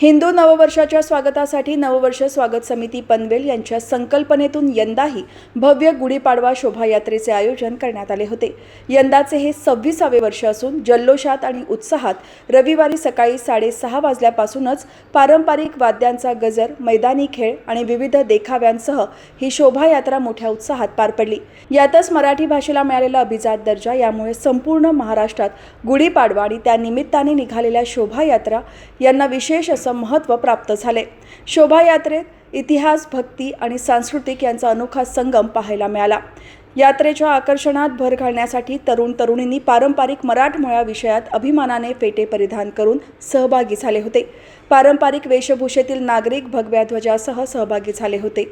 हिंदू नववर्षाच्या स्वागतासाठी नववर्ष स्वागत समिती पनवेल यांच्या संकल्पनेतून यंदाही भव्य गुढीपाडवा शोभायात्रेचे आयोजन करण्यात आले होते। यंदाचे हे 26वे वर्ष असून जल्लोषात आणि उत्साहात रविवारी सकाळी 6:30 वाजल्यापासूनच पारंपरिक वाद्यांचा गजर, मैदानी खेळ आणि विविध देखाव्यांसह ही शोभायात्रा मोठ्या उत्साहात पार पडली। यातच मराठी भाषेला मिळालेला अभिजात दर्जा, यामुळे संपूर्ण महाराष्ट्रात गुढीपाडवा आणि त्या निमित्ताने निघालेल्या शोभायात्रा यांना विशेष महत्त्व प्राप्त झाले। शोभायात्रेत इतिहास, भक्ती आणि सांस्कृतिक यांचा अनोखा संगम पाहायला मिळाला। यात्रेच्या आकर्षणात भर घालण्यासाठी तरुण-तरुणींनी पारंपरिक मराठमोळ्या विषयात अभिमानाने फेटे परिधान करून सहभागी झाले होते। पारंपरिक वेशभूषेतील नागरिक भगव्या ध्वजासह सहभागी झाले होते।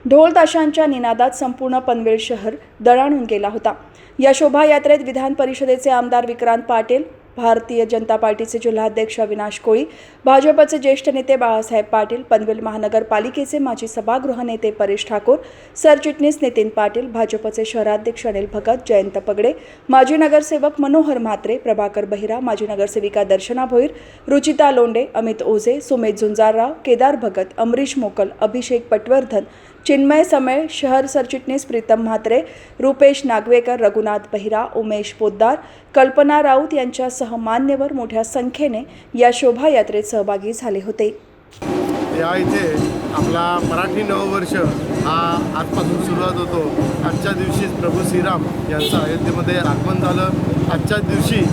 ढोल ताशांच्या निनादात संपूर्ण पनवेल शहर दणाणून गेला होता। या शोभायात्रेत विधान परिषदेचे आमदार विक्रांत पाटील, भारतीय जनता पार्टीचे जिल्हाध्यक्ष अविनाश कोळी, भाजपचे ज्येष्ठ नेते बाळासाहेब पाटील, पनवेल महानगरपालिकेचे माजी सभागृह नेते परेश ठाकूर, सरचिटणीस नितीन पाटील, भाजपचे शहराध्यक्ष अनिल भगत, जयंत पगडे, माजी नगरसेवक मनोहर म्हात्रे, प्रभाकर बहिरा, माजी नगरसेविका दर्शना भोईर, रुचिता लोंडे, अमित ओझे, सुमेध झुंजारराव, केदार भगत, अमरीश मोकल, अभिषेक पटवर्धन, चिन्मय समेळ, शहर सरचिटणीस प्रीतम म्हात्रे, रुपेश नागवेकर, रघुनाथ बहिरा, उमेश पोद्दार, कल्पना राऊत यांच्यासह मान्यवर मोठ्या संख्येने या शोभायात्रेत सहभागी झाले होते। या इथे आपला मराठी नववर्ष हा आजपासून सुरुवात होतो। आजच्या दिवशी प्रभू श्रीराम यांचं अयोध्येमध्ये आगमन झालं। आजच्या दिवशी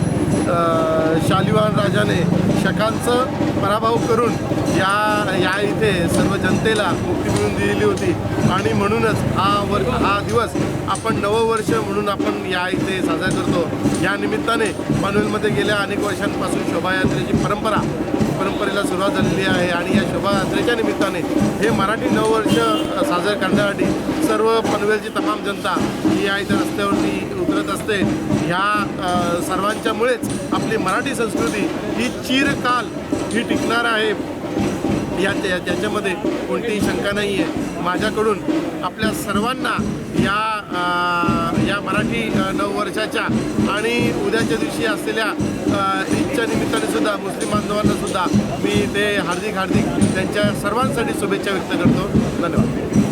शालिवाहन राजाने शकांचं पराभव करून या इथे सर्व जनतेला मुक्ती मिळवून दिलेली होती आणि म्हणूनच हा दिवस आपण नववर्ष म्हणून आपण या इथे साजरा करतो। या निमित्ताने पनवेलमध्ये गेल्या अनेक वर्षांपासून शोभायात्रेची परंपरेला सुरुवात झालेली आहे आणि या शोभायात्रेच्या निमित्ताने हे मराठी नववर्ष साजरा करण्यासाठी सर्व पनवेलची तमाम जनता ही या इथे रस्त्यावरती उतरत असते। ह्या सर्वांच्यामुळेच आपली मराठी संस्कृती ही चिरकाल ही टिकणार आहे, त्याच्यामध्ये कोणतीही शंका नाही आहे। माझ्याकडून आपल्या सर्वांना या मराठी नववर्षाच्या आणि उद्याच्या दिवशी असलेल्या ईदच्या निमित्ताने सुद्धा मुस्लिम बांधवांना सुद्धा मी ते हार्दिक त्यांच्या सर्वांसाठी शुभेच्छा व्यक्त करतो। धन्यवाद।